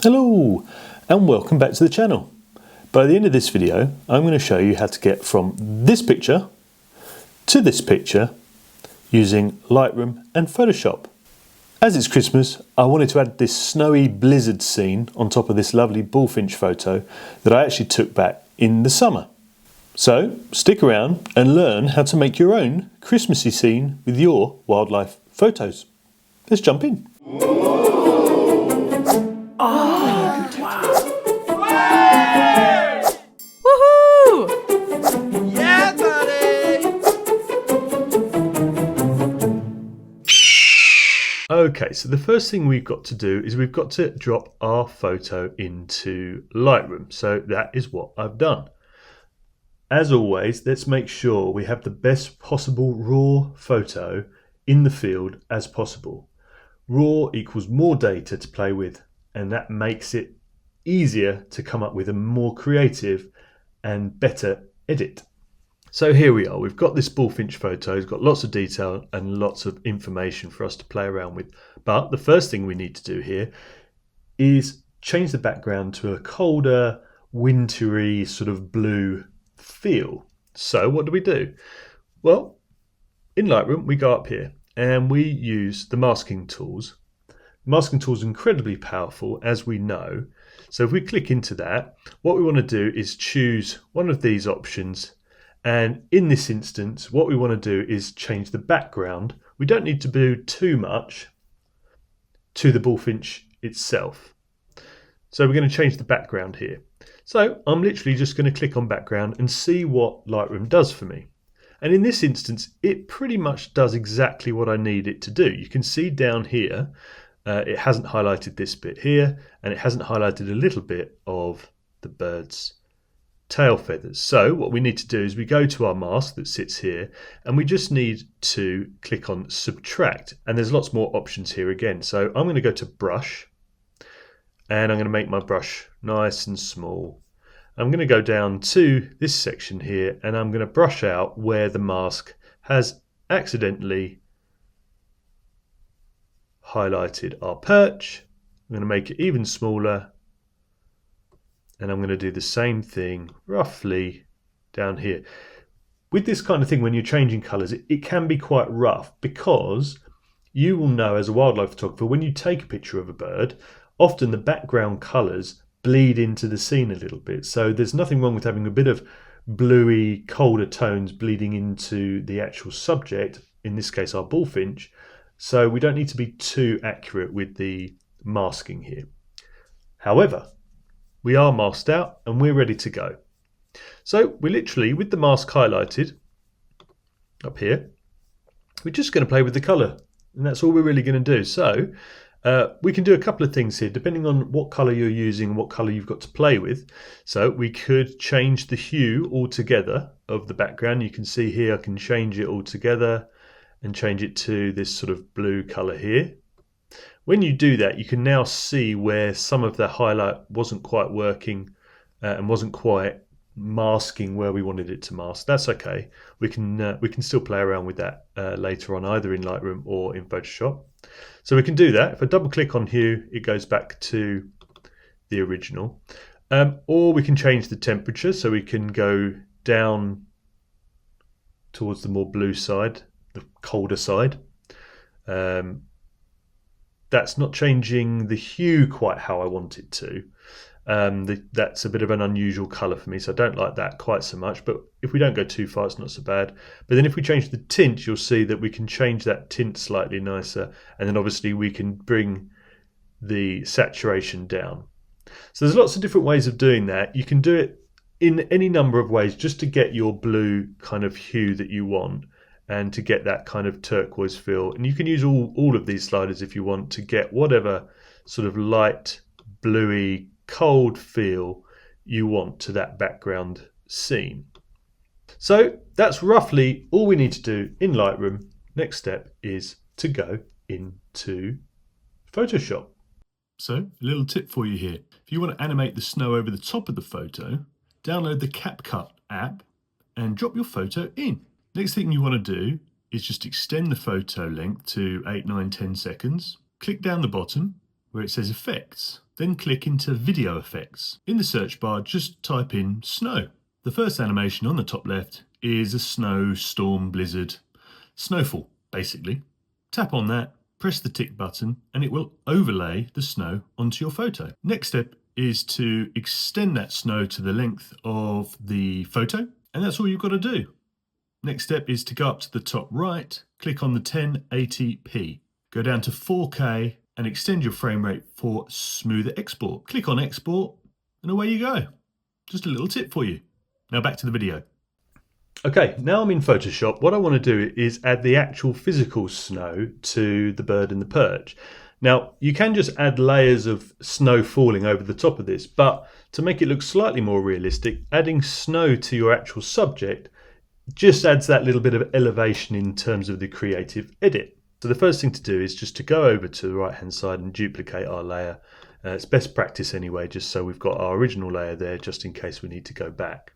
Hello and welcome back to the channel. By the end of this video I'm going to show you how to get from this picture to this picture using Lightroom and Photoshop. As it's Christmas, I wanted to add this snowy blizzard scene on top of this lovely bullfinch photo that I actually took back in the summer. So stick around and learn how to make your own Christmassy scene with your wildlife photos. Let's jump in. Okay, so the first thing we've got to do is we've got to drop our photo into Lightroom. So that is what I've done. As always, let's make sure we have the best possible raw photo in the field as possible. Raw equals more data to play with, and that makes it easier to come up with a more creative and better edit. So here we are, we've got this bullfinch photo, it's got lots of detail and lots of information for us to play around with. But the first thing we need to do here is change the background to a colder, wintry sort of blue feel. So what do? Well, in Lightroom we go up here and we use the masking tools. Masking tools are incredibly powerful, as we know. So if we click into that, what we want to do is choose one of these options. And in this instance, what we want to do is change the background. We don't need to do too much to the bullfinch itself. So we're going to change the background here. So I'm literally just going to click on background and see what Lightroom does for me. And in this instance, it pretty much does exactly what I need it to do. You can see down here, it hasn't highlighted this bit here, and it hasn't highlighted a little bit of the bird's tail feathers. So what we need to do is we go to our mask that sits here and we just need to click on subtract, and there's lots more options here again. So I'm going to go to brush and I'm going to make my brush nice and small. I'm going to go down to this section here and I'm going to brush out where the mask has accidentally highlighted our perch. I'm going to make it even smaller. And I'm going to do the same thing roughly down here. With this kind of thing, when you're changing colours, it can be quite rough, because you will know as a wildlife photographer, when you take a picture of a bird, often the background colours bleed into the scene a little bit. So there's nothing wrong with having a bit of bluey, colder tones bleeding into the actual subject, in this case our bullfinch. So we don't need to be too accurate with the masking here. However, we are masked out and we're ready to go. So we're literally, with the mask highlighted up here, we're just going to play with the colour, and that's all we're really going to do. So we can do a couple of things here depending on what colour you're using and what colour you've got to play with. So we could change the hue altogether of the background. You can see here I can change it altogether and change it to this sort of blue colour here. When you do that, you can now see where some of the highlight wasn't quite working and wasn't quite masking where we wanted it to mask. That's okay. We can still play around with that later on, either in Lightroom or in Photoshop. So we can do that. If I double click on hue, it goes back to the original. Or we can change the temperature, so we can go down towards the more blue side, the colder side. That's not changing the hue quite how I want it to. That's a bit of an unusual colour for me, so I don't like that quite so much. But if we don't go too far, it's not so bad. But then if we change the tint, you'll see that we can change that tint slightly nicer. And then obviously we can bring the saturation down. So there's lots of different ways of doing that. You can do it in any number of ways just to get your blue kind of hue that you want, and to get that kind of turquoise feel. And you can use all of these sliders if you want to get whatever sort of light, bluey, cold feel you want to that background scene. So that's roughly all we need to do in Lightroom. Next step is to go into Photoshop. So a little tip for you here. If you want to animate the snow over the top of the photo, download the CapCut app and drop your photo in. Next thing you want to do is just extend the photo length to 8, 9, 10 seconds. Click down the bottom where it says Effects. Then click into Video Effects. In the search bar, just type in snow. The first animation on the top left is a snow, storm, blizzard, snowfall, basically. Tap on that, press the tick button, and it will overlay the snow onto your photo. Next step is to extend that snow to the length of the photo, and that's all you've got to do. Next step is to go up to the top right, click on the 1080p, go down to 4K and extend your frame rate for smoother export. Click on export and away you go. Just a little tip for you. Now back to the video. Okay, now I'm in Photoshop. What I want to do is add the actual physical snow to the bird and the perch. Now, you can just add layers of snow falling over the top of this, but to make it look slightly more realistic, adding snow to your actual subject just adds that little bit of elevation in terms of the creative edit. So the first thing to do is just to go over to the right hand side and duplicate our layer. It's best practice anyway, just so we've got our original layer there just in case we need to go back.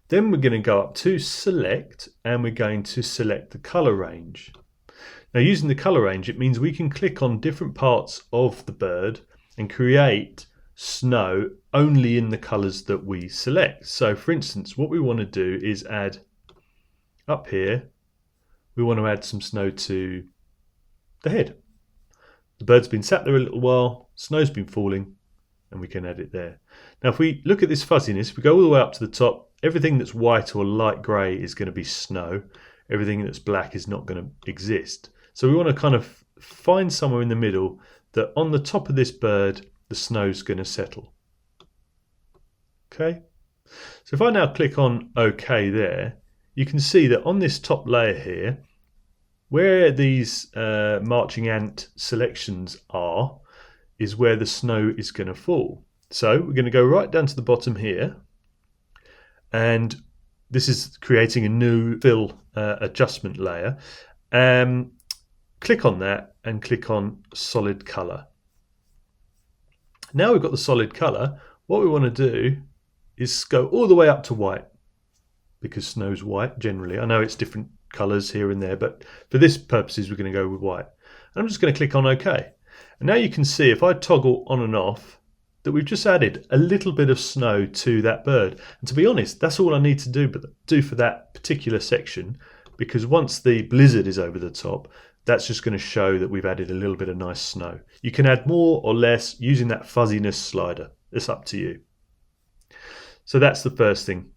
Then we're going to go up to select and we're going to select the color range. Now using the color range, it means we can click on different parts of the bird and create snow only in the colors that we select. So for instance, what we want to do is add up here, we want to add some snow to the head. The bird's been sat there a little while, snow's been falling, and we can add it there. Now if we look at this fuzziness, if we go all the way up to the top, everything that's white or light grey is going to be snow. Everything that's black is not going to exist. So we want to kind of find somewhere in the middle that on the top of this bird, the snow's going to settle. Okay. So if I now click on OK there, you can see that on this top layer here, where these marching ant selections are, is where the snow is going to fall. So we're going to go right down to the bottom here, and this is creating a new fill adjustment layer. Click on that and click on solid color. Now we've got the solid color, what we want to do is go all the way up to white, because snow's white generally. I know it's different colors here and there, but for this purposes we're going to go with white. And I'm just going to click on OK. And now you can see if I toggle on and off that we've just added a little bit of snow to that bird. And to be honest, that's all I need to do for that particular section, because once the blizzard is over the top, that's just going to show that we've added a little bit of nice snow. You can add more or less using that fuzziness slider. It's up to you. So that's the first thing.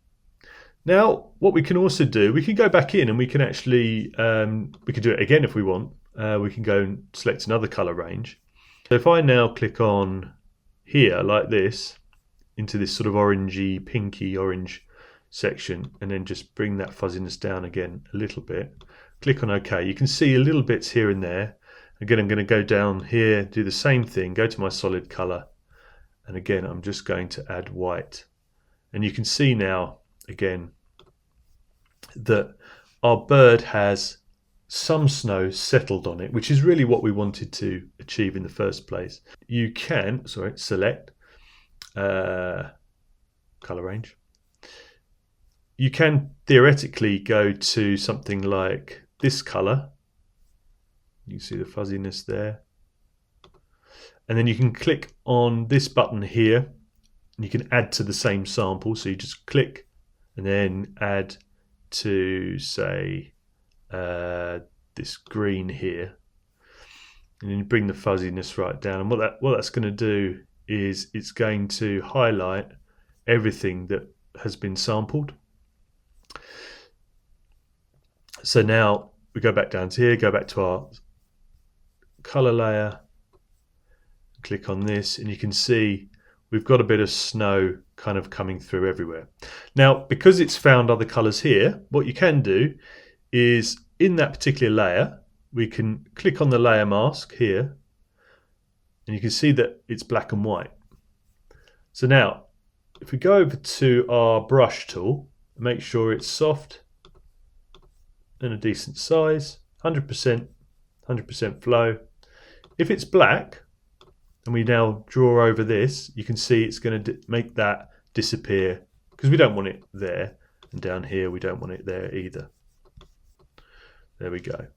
Now, what we can also do, we can go back in and we can actually, we can do it again if we want. We can go and select another color range. So if I now click on here like this, into this sort of orangey, pinky orange section, and then just bring that fuzziness down again a little bit, click on OK. You can see a little bits here and there. Again, I'm going to go down here, do the same thing, go to my solid color, and again, I'm just going to add white. And you can see now, again, that our bird has some snow settled on it, which is really what we wanted to achieve in the first place. You can, select color range. You can theoretically go to something like this color. You can see the fuzziness there. And then you can click on this button here and you can add to the same sample. So you just click and then add to, say, this green here, and then you bring the fuzziness right down. And what that's going to do is it's going to highlight everything that has been sampled. So now we go back down to here, go back to our color layer, click on this, and you can see we've got a bit of snow kind of coming through everywhere. Now, because it's found other colors here, what you can do is in that particular layer, we can click on the layer mask here, and you can see that it's black and white. So now, if we go over to our brush tool, make sure it's soft and a decent size, 100%, 100% flow. If it's black, and we now draw over this, you can see it's going to make that disappear, because we don't want it there, and down here we don't want it there either. There we go.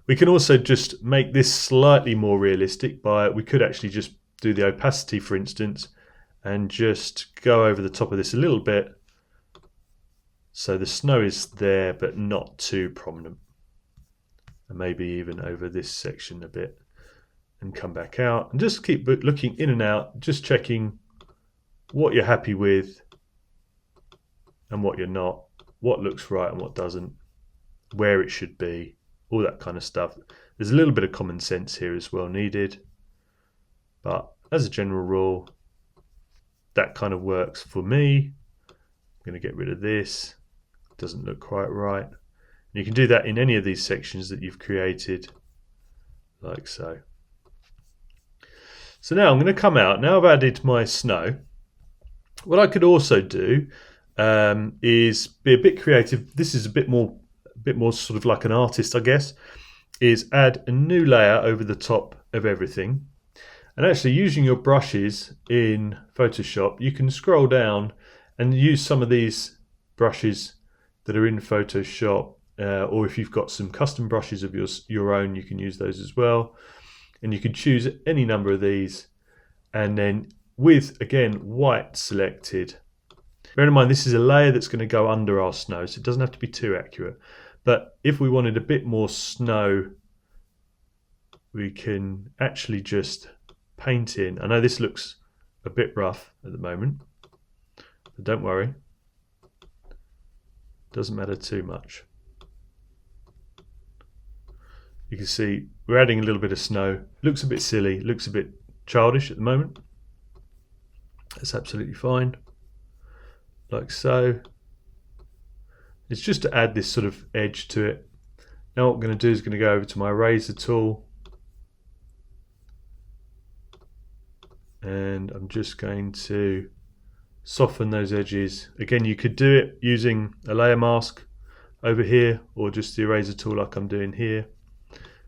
We can also just make this slightly more realistic we could actually just do the opacity, for instance, and just go over the top of this a little bit so the snow is there but not too prominent, and maybe even over this section a bit, and come back out and just keep looking in and out, just checking what you're happy with and what you're not, what looks right and what doesn't, where it should be, all that kind of stuff. There's a little bit of common sense here as well needed, but as a general rule, that kind of works for me. I'm going to get rid of this. It doesn't look quite right. And you can do that in any of these sections that you've created, like so. So now I'm going to come out. Now I've added my snow. What I could also do is be a bit creative. This is a bit more sort of like an artist, I guess, is add a new layer over the top of everything. And actually, using your brushes in Photoshop, you can scroll down and use some of these brushes that are in Photoshop, or if you've got some custom brushes of your own, you can use those as well. And you can choose any number of these, and then with, again, white selected. Bear in mind, this is a layer that's going to go under our snow, so it doesn't have to be too accurate. But if we wanted a bit more snow, we can actually just paint in. I know this looks a bit rough at the moment, but don't worry, it doesn't matter too much. You can see we're adding a little bit of snow. Looks a bit silly, looks a bit childish at the moment. That's absolutely fine, like so. It's just to add this sort of edge to it. Now what I'm going to do is going to go over to my eraser tool, and I'm just going to soften those edges. Again, you could do it using a layer mask over here, or just the eraser tool like I'm doing here.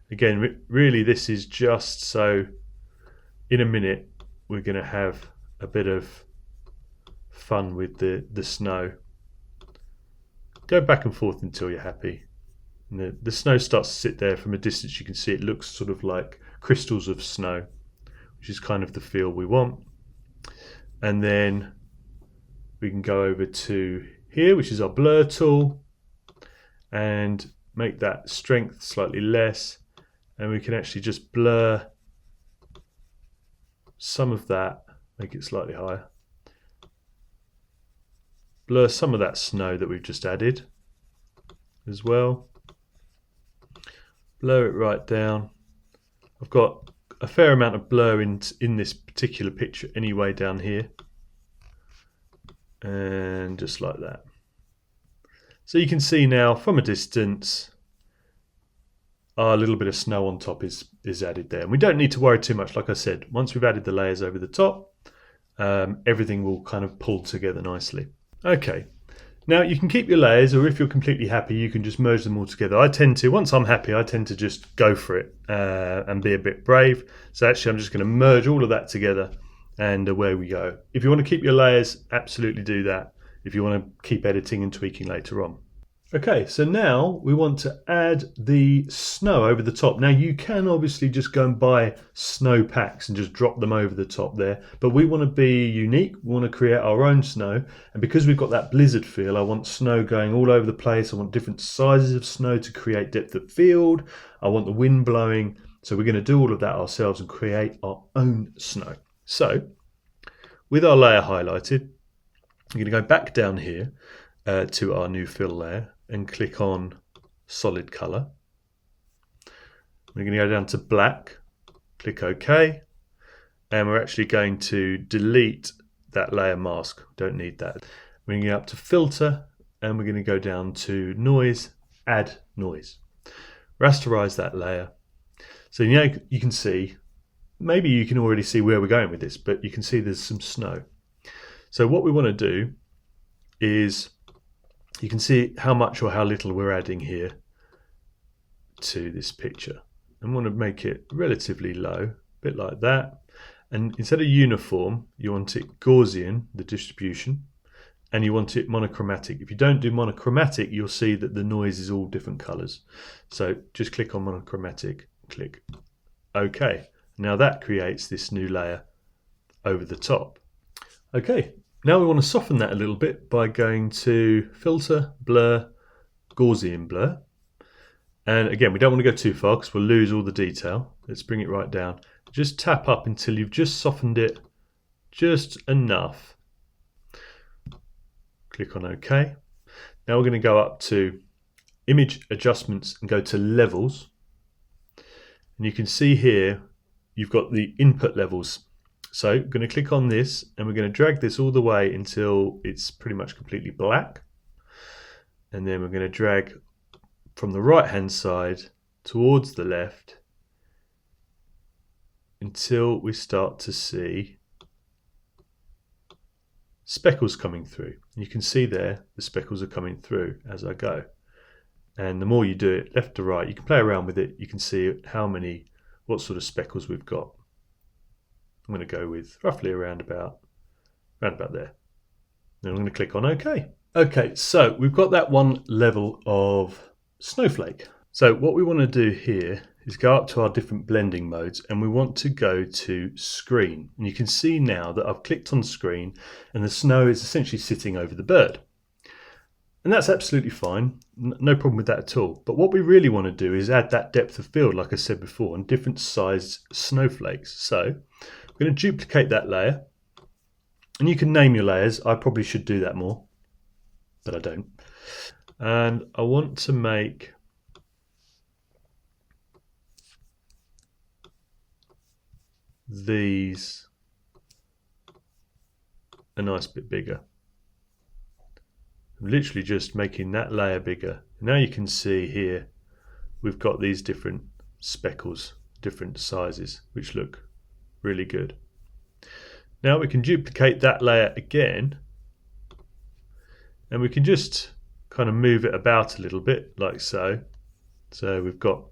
Again, really this is just so in a minute we're going to have a bit of fun with the snow. Go back and forth until you're happy. And the snow starts to sit there. From a distance you can see it looks sort of like crystals of snow, which is kind of the feel we want. And then we can go over to here, which is our blur tool, and make that strength slightly less, and we can actually just blur some of that, make it slightly higher. Blur some of that snow that we've just added as well. Blur it right down. I've got a fair amount of blur in this particular picture anyway down here, and just like that. So you can see now from a distance a little bit of snow on top is added there, and we don't need to worry too much. Like I said, once we've added the layers over the top, everything will kind of pull together nicely. Okay, now you can keep your layers, or if you're completely happy you can just merge them all together. I tend to, once I'm happy, I tend to just go for it and be a bit brave. So actually I'm just going to merge all of that together, and away we go. If you want to keep your layers, absolutely do that, if you want to keep editing and tweaking later on. Okay, so now we want to add the snow over the top. Now you can obviously just go and buy snow packs and just drop them over the top there, but we want to be unique. We want to create our own snow, and because we've got that blizzard feel, I want snow going all over the place. I want different sizes of snow to create depth of field. I want the wind blowing, so we're going to do all of that ourselves and create our own snow. So with our layer highlighted, I'm going to go back down here to our new fill layer and click on solid color. We're going to go down to black, click OK, and we're actually going to delete that layer mask. Don't need that. We're going to go up to filter, and we're going to go down to noise, add noise. Rasterize that layer. So now you can see, maybe you can already see where we're going with this, but you can see there's some snow. So what we want to do is, you can see how much or how little we're adding here to this picture. I want to make it relatively low, a bit like that. And instead of uniform, you want it Gaussian, the distribution. and you want it monochromatic. If you don't do monochromatic, you'll see that the noise is all different colors. So just click on monochromatic, click OK. Now that creates this new layer over the top. Okay, now we want to soften that a little bit by going to Filter, Blur, Gaussian Blur. And again, we don't want to go too far because we'll lose all the detail. Let's bring it right down. Just tap up until you've just softened it just enough. Click on OK. Now we're going to go up to Image Adjustments and go to Levels. And you can see here you've got the input levels. So I'm going to click on this and we're going to drag this all the way until it's pretty much completely black. And then we're going to drag from the right hand side towards the left until we start to see speckles coming through. You can see there the speckles are coming through as I go. And the more you do it left to right, you can play around with it. You can see what sort of speckles we've got. I'm going to go with roughly around about there. Then I'm going to click on OK. Okay, so we've got that one level of snowflake. So what we want to do here is go up to our different blending modes and we want to go to screen. And you can see now that I've clicked on screen and the snow is essentially sitting over the bird. And that's absolutely fine, no problem with that at all. But what we really want to do is add that depth of field, like I said before, on different sized snowflakes. So I'm going to duplicate that layer. And you can name your layers. I probably should do that more, but I don't. And I want to make these a nice bit bigger. I'm literally just making that layer bigger. Now you can see here we've got these different speckles, different sizes, which look really good. Now we can duplicate that layer again and we can just kind of move it about a little bit like so. So we've got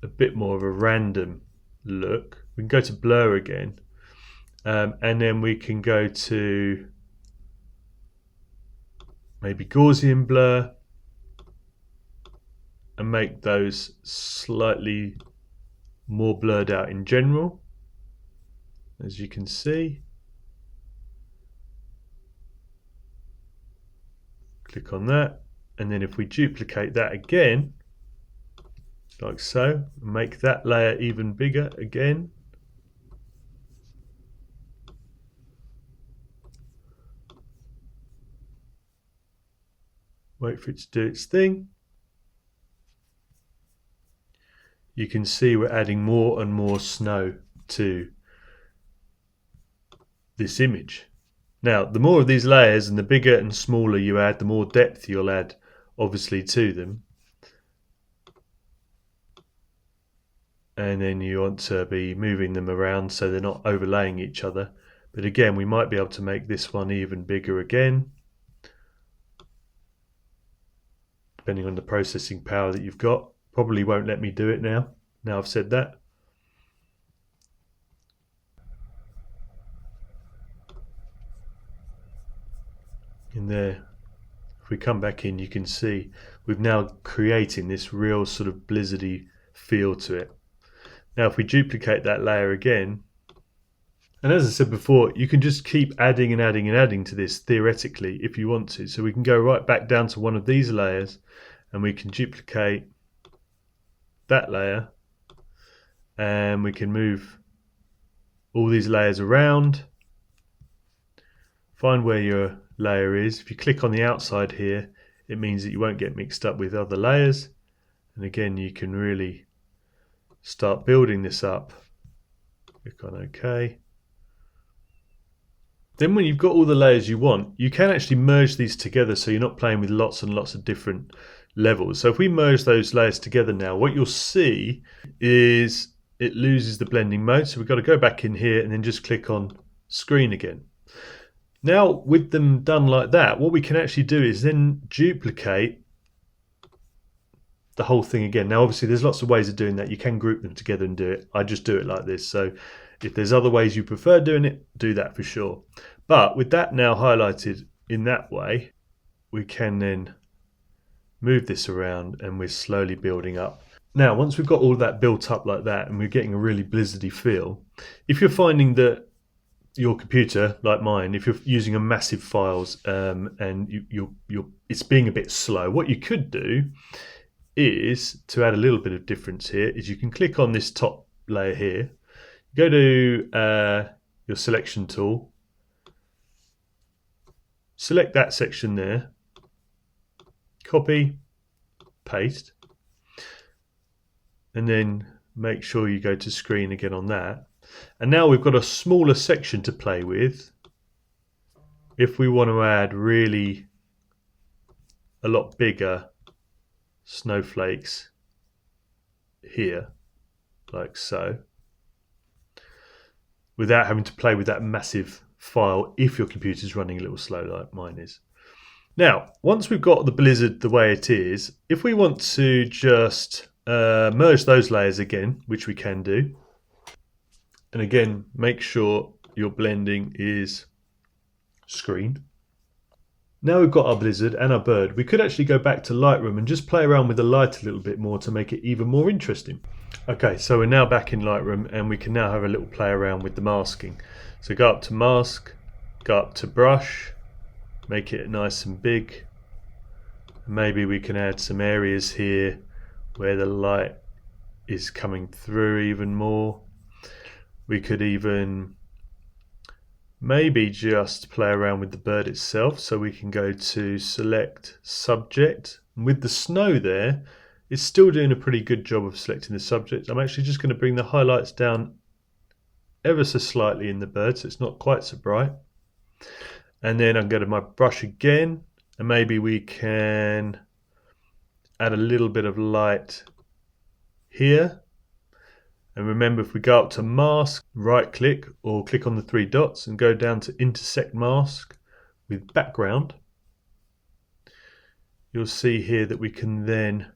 a bit more of a random look. We can go to blur again and then we can go to maybe Gaussian blur and make those slightly more blurred out in general, as you can see. Click on that, and then if we duplicate that again like so, make that layer even bigger again. Wait for it to do its thing. You can see we're adding more and more snow to this image. Now, the more of these layers and the bigger and smaller you add, the more depth you'll add, obviously, to them. And then you want to be moving them around so they're not overlaying each other. But again, we might be able to make this one even bigger again, depending on the processing power that you've got. Probably won't let me do it now I've said that. In there, if we come back in, you can see we've now creating this real sort of blizzardy feel to it. Now if we duplicate that layer again, and as I said before, you can just keep adding and adding and adding to this theoretically if you want to. So we can go right back down to one of these layers and we can duplicate that layer and we can move all these layers around. Find where your layer is. If you click on the outside here, it means that you won't get mixed up with other layers. And again, you can really start building this up. Click on OK. Then when you've got all the layers you want, you can actually merge these together so you're not playing with lots and lots of different levels. So if we merge those layers together now, what you'll see is it loses the blending mode. So we've got to go back in here and then just click on screen again. Now with them done like that, what we can actually do is then duplicate the whole thing again. Now obviously there's lots of ways of doing that. You can group them together and do it. I just do it like this. So if there's other ways you prefer doing it, do that for sure. But with that now highlighted, in that way, we can then move this around and we're slowly building up. Now, once we've got all that built up like that and we're getting a really blizzardy feel, if you're finding that your computer, like mine, if you're using a massive files and it's being a bit slow, what you could do is, to add a little bit of difference here, is you can click on this top layer here, go to your selection tool, select that section there, copy, paste, and then make sure you go to screen again on that. And now we've got a smaller section to play with if we want to add really a lot bigger snowflakes here, like so, without having to play with that massive file if your computer's running a little slow like mine is. Now, once we've got the blizzard the way it is, if we want to just merge those layers again, which we can do, and again, make sure your blending is screen. Now we've got our blizzard and our bird, we could actually go back to Lightroom and just play around with the light a little bit more to make it even more interesting. Okay, so we're now back in Lightroom and we can now have a little play around with the masking. So go up to mask, go up to brush, make it nice and big. Maybe we can add some areas here where the light is coming through even more. We could even maybe just play around with the bird itself, so we can go to select subject. And with the snow there, it's still doing a pretty good job of selecting the subject. I'm actually just going to bring the highlights down ever so slightly in the bird so it's not quite so bright. And then I'm going to my brush again, and maybe we can add a little bit of light here. And remember, if we go up to mask, right click or click on the three dots and go down to intersect mask with background, you'll see here that we can then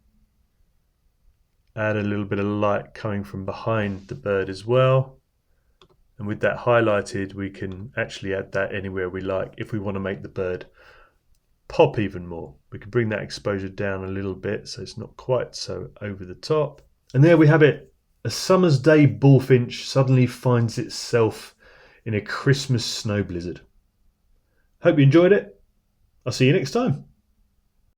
add a little bit of light coming from behind the bird as well. And with that highlighted, we can actually add that anywhere we like if we want to make the bird pop even more. We can bring that exposure down a little bit so it's not quite so over the top. And there we have it. A summer's day bullfinch suddenly finds itself in a Christmas snow blizzard. Hope you enjoyed it. I'll see you next time.